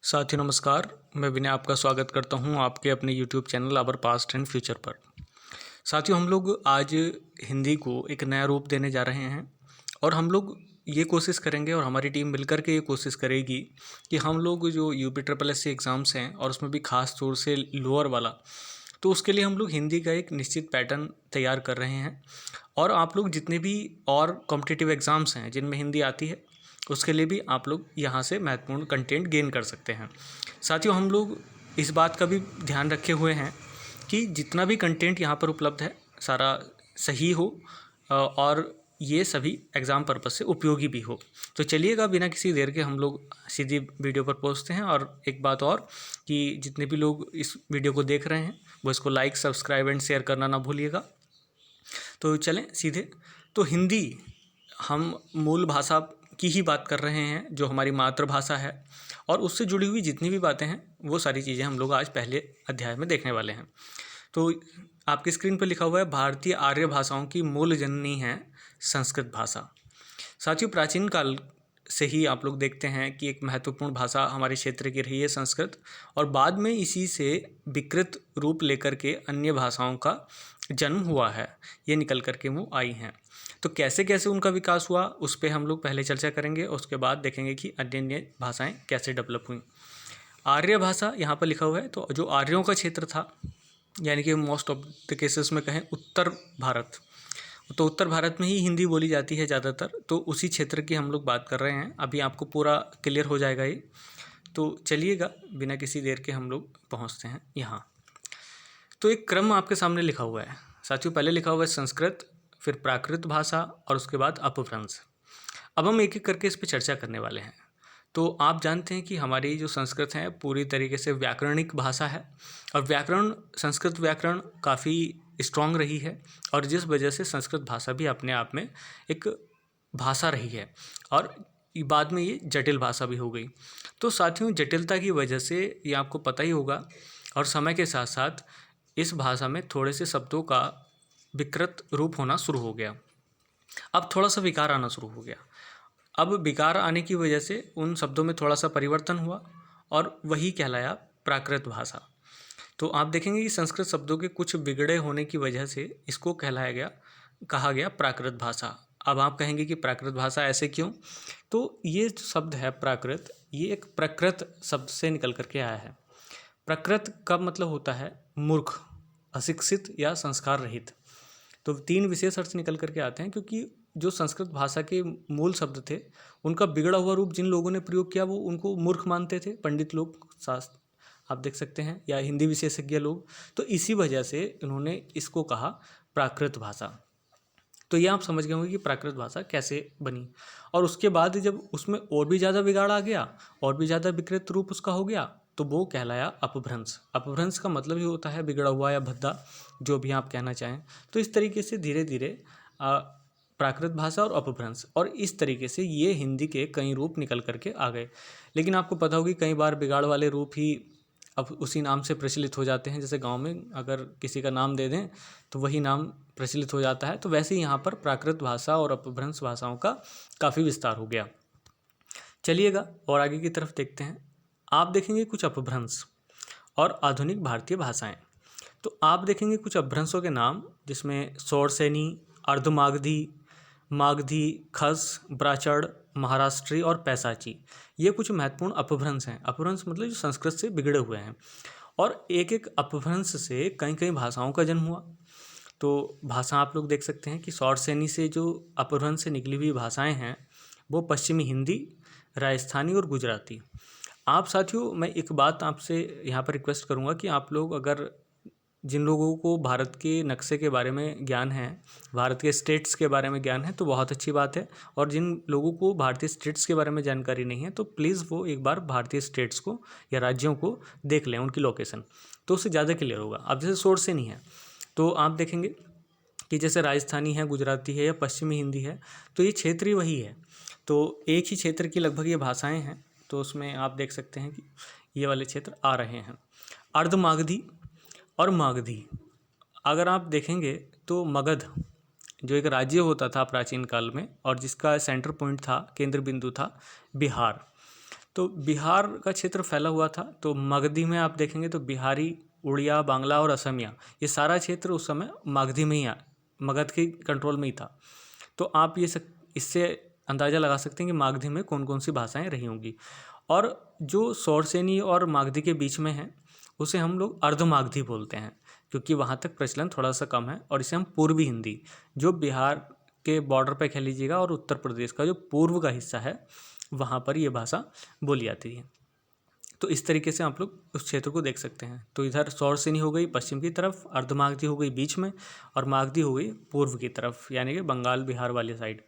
साथियों नमस्कार। मैं विनय आपका स्वागत करता हूं आपके अपने YouTube channel our past and future पर। साथियों हम लोग आज हिंदी को एक नया रूप देने जा रहे हैं और हम लोग ये कोशिश करेंगे और हमारी टीम मिलकर के ये कोशिश करेगी कि हम लोग जो UPSSC एग्ज़ाम्स हैं और उसमें भी ख़ास तौर से लोअर वाला, तो उसके लिए हम लोग हिंदी का एक निश्चित पैटर्न तैयार कर रहे हैं। और आप लोग जितने भी और कॉम्पिटिटिव एग्ज़ाम्स हैं जिनमें हिंदी आती है उसके लिए भी आप लोग यहाँ से महत्वपूर्ण कंटेंट गेन कर सकते हैं। साथियों हम लोग इस बात का भी ध्यान रखे हुए हैं कि जितना भी कंटेंट यहाँ पर उपलब्ध है सारा सही हो और ये सभी एग्ज़ाम पर्पज़ से उपयोगी भी हो। तो चलिएगा बिना किसी देर के हम लोग सीधी वीडियो पर पहुँचते हैं। और एक बात और कि जितने भी लोग इस वीडियो को देख रहे हैं वो इसको लाइक, सब्सक्राइब एंड शेयर करना ना भूलिएगा। तो चलें सीधे। तो हिंदी हम मूल भाषा की ही बात कर रहे हैं जो हमारी मातृभाषा है और उससे जुड़ी हुई जितनी भी बातें हैं वो सारी चीज़ें हम लोग आज पहले अध्याय में देखने वाले हैं। तो आपकी स्क्रीन पर लिखा हुआ है भारतीय आर्य भाषाओं की मूल जननी है संस्कृत भाषा। साथियों प्राचीन काल से ही आप लोग देखते हैं कि एक महत्वपूर्ण भाषा हमारे क्षेत्र की रही है संस्कृत, और बाद में इसी से विकृत रूप लेकर के अन्य भाषाओं का जन्म हुआ है, ये निकल करके वो आई हैं। तो कैसे कैसे उनका विकास हुआ उस पर हम लोग पहले चर्चा करेंगे, उसके बाद देखेंगे कि अन्य अन्य भाषाएँ कैसे डेवलप हुई। आर्य भाषा यहाँ पर लिखा हुआ है, तो जो आर्यों का क्षेत्र था यानी कि मोस्ट ऑफ द केसेस में कहें उत्तर भारत, तो उत्तर भारत में ही हिंदी बोली जाती है ज़्यादातर, तो उसी क्षेत्र की हम लोग बात कर रहे हैं। अभी आपको पूरा क्लियर हो जाएगा ये। तो चलिएगा बिना किसी देर के हम लोग पहुंचते हैं यहाँ। तो एक क्रम आपके सामने लिखा हुआ है साथियों। पहले लिखा हुआ है संस्कृत, फिर प्राकृत भाषा और उसके बाद अपभ्रंश। अब हम एक एक करके इस पर चर्चा करने वाले हैं। तो आप जानते हैं कि हमारी जो संस्कृत है पूरी तरीके से व्याकरणिक भाषा है और संस्कृत व्याकरण काफ़ी स्ट्रॉन्ग रही है, और जिस वजह से संस्कृत भाषा भी अपने आप में एक भाषा रही है और बाद में ये जटिल भाषा भी हो गई। तो साथियों जटिलता की वजह से ये आपको पता ही होगा, और समय के साथ साथ इस भाषा में थोड़े से शब्दों का विकृत रूप होना शुरू हो गया। अब थोड़ा सा विकार आना शुरू हो गया। अब विकार आने की वजह से उन शब्दों में थोड़ा सा परिवर्तन हुआ और वही कहलाया प्राकृत भाषा। तो आप देखेंगे कि संस्कृत शब्दों के कुछ बिगड़े होने की वजह से इसको कहा गया प्राकृत भाषा। अब आप कहेंगे कि प्राकृत भाषा ऐसे क्यों? तो ये जो शब्द है प्राकृत, ये एक प्रकृत शब्द से निकल करके आया है। प्रकृत का मतलब होता है मूर्ख, अशिक्षित या संस्कार रहित। तो तीन विशेष अर्थ निकल करके आते हैं, क्योंकि जो संस्कृत भाषा के मूल शब्द थे उनका बिगड़ा हुआ रूप जिन लोगों ने प्रयोग किया वो उनको मूर्ख मानते थे, पंडित लोग, शास्त्र आप देख सकते हैं, या हिंदी विशेषज्ञ लोग। तो इसी वजह से इन्होंने इसको कहा प्राकृत भाषा। तो ये आप समझ गए होंगे कि प्राकृत भाषा कैसे बनी। और उसके बाद जब उसमें और भी ज़्यादा बिगाड़ आ गया और भी ज़्यादा विकृत रूप उसका हो गया तो वो कहलाया अपभ्रंश। अपभ्रंश का मतलब ही होता है बिगड़ा हुआ या भद्दा, जो भी आप कहना चाहें। तो इस तरीके से धीरे धीरे प्राकृत भाषा और अपभ्रंश, और इस तरीके से ये हिंदी के कई रूप निकल करके आ गए। लेकिन आपको पता होगी कई बार बिगाड़ वाले रूप ही अब उसी नाम से प्रचलित हो जाते हैं। जैसे गांव में अगर किसी का नाम दे दें तो वही नाम प्रचलित हो जाता है। तो वैसे ही यहाँ पर प्राकृत भाषा और अपभ्रंश भाषाओं का काफ़ी विस्तार हो गया। चलिएगा और आगे की तरफ देखते हैं। आप देखेंगे कुछ अपभ्रंश और आधुनिक भारतीय भाषाएं। तो आप देखेंगे कुछ अपभ्रंशों के नाम, जिसमें शौरसेनी, अर्धमागधी, मागधी, खस, ब्राचड़, महाराष्ट्री और पैसाची, ये कुछ महत्वपूर्ण अपभ्रंश हैं। अपभ्रंश मतलब जो संस्कृत से बिगड़े हुए हैं, और एक एक अपभ्रंश से कई कई भाषाओं का जन्म हुआ। तो भाषा आप लोग देख सकते हैं कि शौरसेनी से जो अपभ्रंश से निकली हुई भाषाएं हैं वो पश्चिमी हिंदी, राजस्थानी और गुजराती। आप साथियों मैं एक बात आपसे यहाँ पर रिक्वेस्ट करूँगा कि आप लोग अगर जिन लोगों को भारत के नक्शे के बारे में ज्ञान है, भारत के स्टेट्स के बारे में ज्ञान है तो बहुत अच्छी बात है, और जिन लोगों को भारतीय स्टेट्स के बारे में जानकारी नहीं है तो प्लीज़ वो एक बार भारतीय स्टेट्स को या राज्यों को देख लें, उनकी लोकेशन, तो उससे ज़्यादा क्लियर होगा। अब जैसे सोर्स से नहीं है तो आप देखेंगे कि जैसे राजस्थानी है, गुजराती है या पश्चिमी हिंदी है, तो ये क्षेत्र ही वही है। तो एक ही क्षेत्र की लगभग ये भाषाएँ हैं, तो उसमें आप देख सकते हैं कि ये वाले क्षेत्र आ रहे हैं। अर्धमागधी और मागधी अगर आप देखेंगे तो मगध जो एक राज्य होता था प्राचीन काल में और जिसका सेंटर पॉइंट था, केंद्र बिंदु था बिहार, तो बिहार का क्षेत्र फैला हुआ था। तो मगधी में आप देखेंगे तो बिहारी, उड़िया, बांग्ला और असमिया, ये सारा क्षेत्र उस समय मगधी में ही मगध के कंट्रोल में ही था। तो आप इससे अंदाज़ा लगा सकते हैं कि मागधी में कौन कौन सी भाषाएं रही होंगी। और जो शौरसेनी और मागधी के बीच में है उसे हम लोग अर्धमागधी बोलते हैं, क्योंकि वहाँ तक प्रचलन थोड़ा सा कम है। और इसे हम पूर्वी हिंदी, जो बिहार के बॉर्डर पर कह लीजिएगा और उत्तर प्रदेश का जो पूर्व का हिस्सा है वहाँ पर ये भाषा बोली जाती है। तो इस तरीके से आप लोग उस क्षेत्र को देख सकते हैं। तो इधर शौरसेनी हो गई पश्चिम की तरफ, अर्धमागधी हो गई बीच में, और मागधी हो गई पूर्व की तरफ, यानी कि बंगाल बिहार वाली साइड।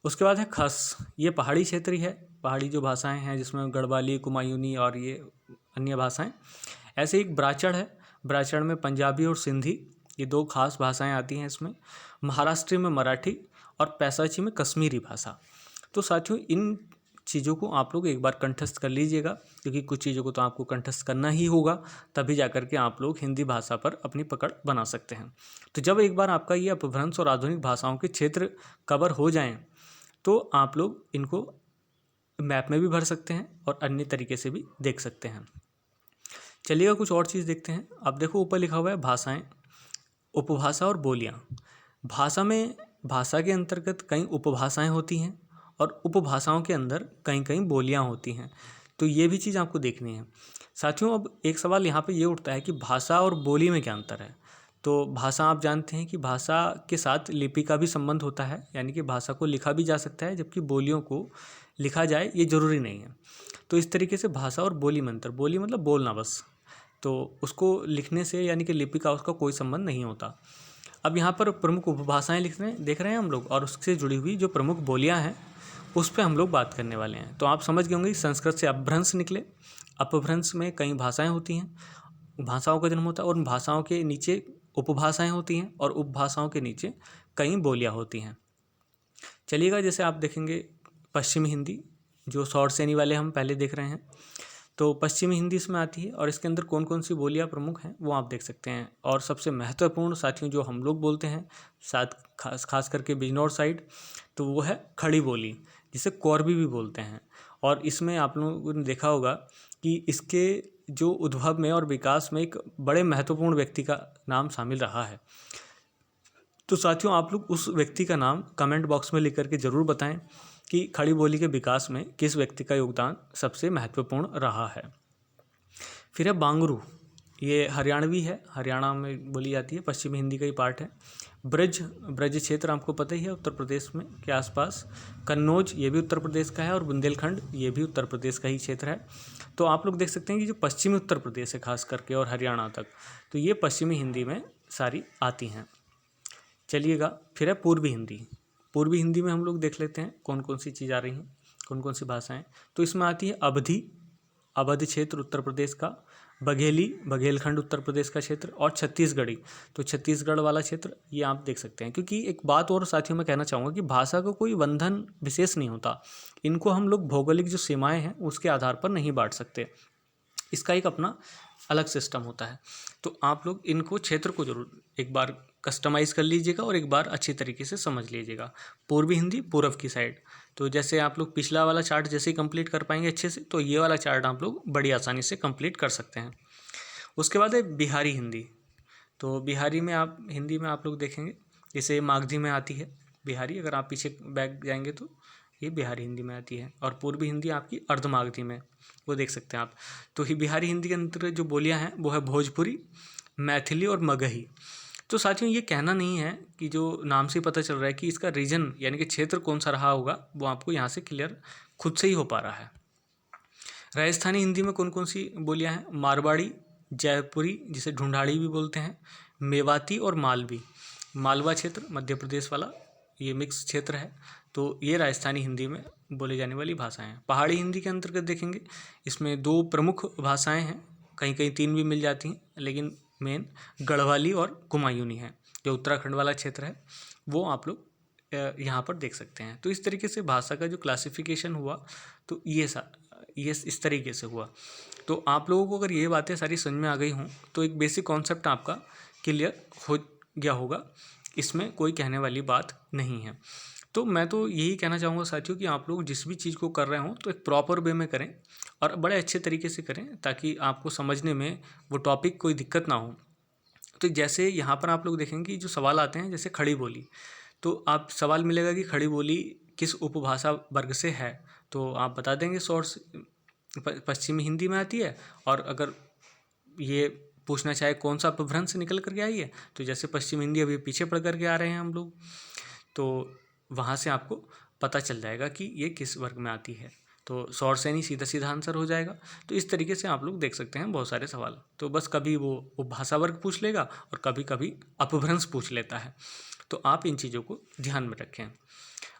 उसके बाद है खस, ये पहाड़ी क्षेत्र ही है। पहाड़ी जो भाषाएं हैं जिसमें गढ़वाली, कुमायूनी और ये अन्य भाषाएं। ऐसे एक ब्राचड़ है, ब्राचड़ में पंजाबी और सिंधी, ये दो खास भाषाएं आती हैं इसमें। महाराष्ट्र में मराठी और पैसाची में कश्मीरी भाषा। तो साथियों इन चीज़ों को आप लोग एक बार कंठस्थ कर लीजिएगा, क्योंकि कुछ चीज़ों को तो आपको कंठस्थ करना ही होगा, तभी जाकर के आप लोग हिंदी भाषा पर अपनी पकड़ बना सकते हैं। तो जब एक बार आपका ये अपभ्रंश और आधुनिक भाषाओं के क्षेत्र कवर हो जाएं तो आप लोग इनको मैप में भी भर सकते हैं और अन्य तरीके से भी देख सकते हैं। चलिएगा कुछ और चीज़ देखते हैं। अब देखो ऊपर लिखा हुआ है भाषाएं, उपभाषा और बोलियां। भाषा में भाषा के अंतर्गत कई उपभाषाएं होती हैं और उपभाषाओं के अंदर कई कई बोलियां होती हैं। तो ये भी चीज़ आपको देखनी है। साथियों अब एक सवाल यहाँ पे ये उठता है कि भाषा और बोली में क्या अंतर है। तो भाषा आप जानते हैं कि भाषा के साथ लिपि का भी संबंध होता है, यानी कि भाषा को लिखा भी जा सकता है, जबकि बोलियों को लिखा जाए ये ज़रूरी नहीं है। तो इस तरीके से भाषा और बोली में अंतर, बोली मतलब बोलना बस, तो उसको लिखने से यानी कि लिपि का उसका कोई संबंध नहीं होता। अब यहाँ पर प्रमुख उपभाषाएं देख रहे हैं हम लोग, और उससे जुड़ी हुई जो प्रमुख बोलियाँ हैं उस पर हम लोग बात करने वाले हैं। तो आप समझ गए होंगे संस्कृत से अपभ्रंश निकले। अपभ्रंश में कई भाषाएं होती हैं, भाषाओं का जन्म होता है, और उन भाषाओं के नीचे उपभाषाएं होती हैं और उपभाषाओं के नीचे कई बोलियां होती हैं। चलिएगा जैसे आप देखेंगे पश्चिमी हिंदी, जो शौरसेनी वाले हम पहले देख रहे हैं, तो पश्चिमी हिंदी इसमें आती है और इसके अंदर कौन कौन सी बोलियां प्रमुख हैं वो आप देख सकते हैं। और सबसे महत्वपूर्ण साथियों जो हम लोग बोलते हैं खास करके बिजनौर साइड, तो वो है खड़ी बोली, जिसे कोरबी भी बोलते हैं। और इसमें आप लोगों ने देखा होगा कि इसके जो उद्भव में और विकास में एक बड़े महत्वपूर्ण व्यक्ति का नाम शामिल रहा है। तो साथियों आप लोग उस व्यक्ति का नाम कमेंट बॉक्स में लिख करके ज़रूर बताएं कि खड़ी बोली के विकास में किस व्यक्ति का योगदान सबसे महत्वपूर्ण रहा है। फिर है बांगरू, ये हरियाणवी है, हरियाणा में बोली जाती है, पश्चिमी हिंदी का ही पार्ट है। ब्रज क्षेत्र आपको पता ही है, उत्तर प्रदेश में के आसपास। कन्नौज ये भी उत्तर प्रदेश का है, और बुंदेलखंड ये भी उत्तर प्रदेश का ही क्षेत्र है। तो आप लोग देख सकते हैं कि जो पश्चिमी उत्तर प्रदेश है खास करके और हरियाणा तक, तो ये पश्चिमी हिंदी में सारी आती हैं। चलिएगा फिर है पूर्वी हिंदी। पूर्वी हिंदी में हम लोग देख लेते हैं कौन कौन सी चीज़ आ रही हैं, कौन कौन सी भाषाएं। तो इसमें आती है अवधी, अवध क्षेत्र उत्तर प्रदेश का, बघेली, बघेलखंड उत्तर प्रदेश का क्षेत्र, और छत्तीसगढ़ी, तो छत्तीसगढ़ वाला क्षेत्र ये आप देख सकते हैं। क्योंकि एक बात और साथियों मैं कहना चाहूँगा कि भाषा का कोई बंधन विशेष नहीं होता, इनको हम लोग भौगोलिक जो सीमाएं हैं उसके आधार पर नहीं बांट सकते, इसका एक अपना अलग सिस्टम होता है। तो आप लोग इनको क्षेत्र को जरूर एक बार कस्टमाइज़ कर लीजिएगा और एक बार अच्छी तरीके से समझ लीजिएगा। पूर्वी हिंदी पूर्व की साइड, तो जैसे आप लोग पिछला वाला चार्ट जैसे ही कंप्लीट कर पाएंगे अच्छे से, तो ये वाला चार्ट आप लोग बड़ी आसानी से कंप्लीट कर सकते हैं। उसके बाद है बिहारी हिंदी। तो बिहारी में हिंदी में आप लोग देखेंगे जैसे मागधी में आती है बिहारी, अगर आप पीछे बैक जाएंगे तो ये बिहारी हिंदी में आती है। और पूर्वी हिंदी आपकी अर्धमागधी में, वो देख सकते हैं आप। तो ही बिहारी हिंदी के अंतर्गत जो बोलियां हैं वो है भोजपुरी, मैथिली और मगही। तो साथियों ये कहना नहीं है कि जो नाम से पता चल रहा है कि इसका रीजन यानी कि क्षेत्र कौन सा रहा होगा, वो आपको यहाँ से क्लियर खुद से ही हो पा रहा है। राजस्थानी हिंदी में कौन कौन सी बोलियां हैं? मारवाड़ी, जयपुरी जिसे ढूंढाड़ी भी बोलते हैं, मेवाती और मालवी। मालवा क्षेत्र मध्य प्रदेश वाला ये मिक्स क्षेत्र है। तो ये राजस्थानी हिंदी में बोली जाने वाली भाषाएं हैं। पहाड़ी हिंदी के अंतर्गत देखेंगे इसमें दो प्रमुख भाषाएं हैं, कहीं कहीं तीन भी मिल जाती हैं, लेकिन मेन गढ़वाली और कुमायूनी है। जो उत्तराखंड वाला क्षेत्र है वो आप लोग यहाँ पर देख सकते हैं। तो इस तरीके से भाषा का जो क्लासिफिकेशन हुआ तो ये इस तरीके से हुआ। तो आप लोगों को अगर ये बातें सारी समझ में आ गई हों तो एक बेसिक कॉन्सेप्ट आपका क्लियर हो गया होगा, इसमें कोई कहने वाली बात नहीं है। तो मैं तो यही कहना चाहूँगा साथियों कि आप लोग जिस भी चीज़ को कर रहे हों तो एक प्रॉपर वे में करें और बड़े अच्छे तरीके से करें, ताकि आपको समझने में वो टॉपिक कोई दिक्कत ना हो। तो जैसे यहाँ पर आप लोग देखेंगे कि जो सवाल आते हैं, जैसे खड़ी बोली, तो आप सवाल मिलेगा कि खड़ी बोली किस उपभाषा वर्ग से है, तो आप बता देंगे सोर्स पश्चिमी हिंदी में आती है। और अगर ये पूछना चाहे कौन सा अपभ्रंश से निकल करके आई है, तो जैसे पश्चिम हिंदी अभी पीछे पड़ करके आ रहे हैं हम लोग, तो वहाँ से आपको पता चल जाएगा कि ये किस वर्ग में आती है, तो शॉर्ट से नहीं सीधा सीधा आंसर हो जाएगा। तो इस तरीके से आप लोग देख सकते हैं बहुत सारे सवाल। तो बस कभी वो भाषा वर्ग पूछ लेगा और कभी कभी अपभ्रंश पूछ लेता है, तो आप इन चीज़ों को ध्यान में रखें।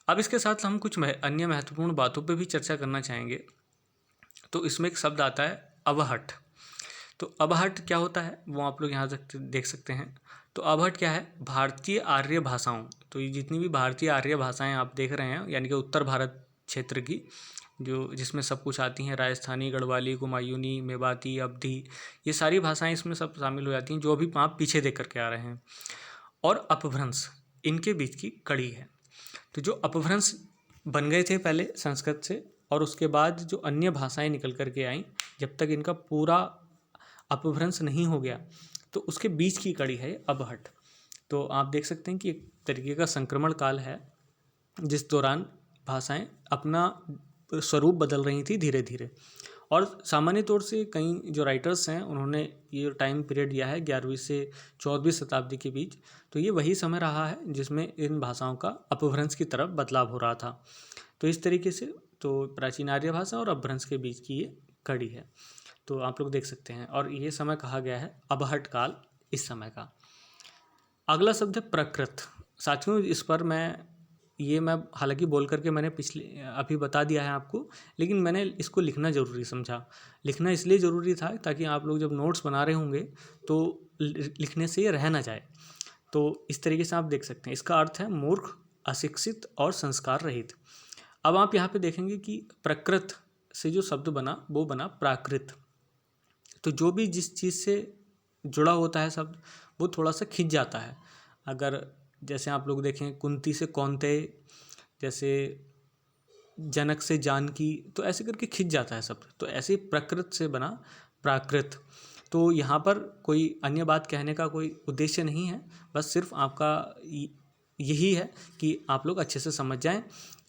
अब इसके साथ हम कुछ अन्य महत्वपूर्ण बातों पर भी चर्चा करना चाहेंगे। तो इसमें एक शब्द आता है अवहट। तो अवहट क्या होता है वो आप लोग यहाँ तक देख सकते हैं। तो अवहट क्या है? भारतीय आर्य भाषाओं, तो ये जितनी भी भारतीय आर्य भाषाएं आप देख रहे हैं, यानी कि उत्तर भारत क्षेत्र की, जो जिसमें सब कुछ आती हैं, राजस्थानी, गढ़वाली, कुमायूनी, मेवाती, अवधी, ये सारी भाषाएं इसमें सब शामिल हो जाती हैं, जो अभी आप पीछे देख करके आ रहे हैं। और अपभ्रंश इनके बीच की कड़ी है। तो जो अपभ्रंश बन गए थे पहले संस्कृत से, और उसके बाद जो अन्य भाषाएं निकल करके आईं, जब तक इनका पूरा अपभ्रंश नहीं हो गया, तो उसके बीच की कड़ी है अवहट। तो आप देख सकते हैं कि एक तरीके का संक्रमण काल है, जिस दौरान भाषाएं अपना स्वरूप बदल रही थी धीरे धीरे। और सामान्य तौर से कई जो राइटर्स हैं उन्होंने ये टाइम पीरियड दिया है 11वीं से 14वीं शताब्दी के बीच, तो ये वही समय रहा है जिसमें इन भाषाओं का अपभ्रंश की तरफ बदलाव हो रहा था। तो इस तरीके से तो प्राचीन आर्य भाषा और अपभ्रंश के बीच की ये कड़ी है, तो आप लोग देख सकते हैं। और ये समय कहा गया है अवहट काल इस समय का। अगला शब्द है प्रकृत। साथियों इस पर मैं हालांकि बोल करके मैंने अभी बता दिया है आपको, लेकिन मैंने इसको लिखना ज़रूरी समझा। लिखना इसलिए ज़रूरी था ताकि आप लोग जब नोट्स बना रहे होंगे तो लिखने से ये रह ना जाए। तो इस तरीके से आप देख सकते हैं, इसका अर्थ है मूर्ख, अशिक्षित और संस्कार रहित। अब आप यहाँ पे देखेंगे कि प्रकृत से जो शब्द बना वो बना प्राकृत। तो जो भी जिस चीज़ से जुड़ा होता है शब्द वो थोड़ा सा खिंच जाता है। अगर जैसे आप लोग देखें कुंती से कौन्तेय, जैसे जनक से जानकी, तो ऐसे करके खिंच जाता है शब्द। तो ऐसे ही प्रकृत से बना प्राकृत। तो यहाँ पर कोई अन्य बात कहने का कोई उद्देश्य नहीं है, बस सिर्फ आपका यही है कि आप लोग अच्छे से समझ जाएं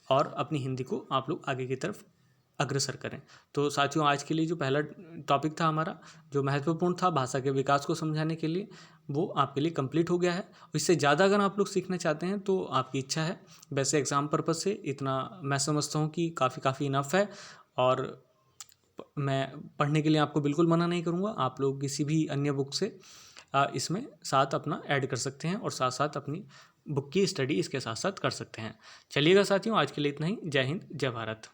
और अपनी हिंदी को आप लोग आगे की तरफ अग्रसर करें। तो साथियों आज के लिए जो पहला टॉपिक था हमारा, जो महत्वपूर्ण था भाषा के विकास को समझाने के लिए, वो आपके लिए कंप्लीट हो गया है। इससे ज़्यादा अगर आप लोग सीखना चाहते हैं तो आपकी इच्छा है। वैसे एग्ज़ाम पर्पज़ से इतना मैं समझता हूँ कि काफ़ी इनफ है, और मैं पढ़ने के लिए आपको बिल्कुल मना नहीं करूँगा। आप लोग किसी भी अन्य बुक से इसमें साथ अपना ऐड कर सकते हैं और साथ साथ अपनी बुक की स्टडी इसके साथ साथ कर सकते हैं। चलिएगा साथियों आज के लिए इतना ही। जय हिंद, जय भारत।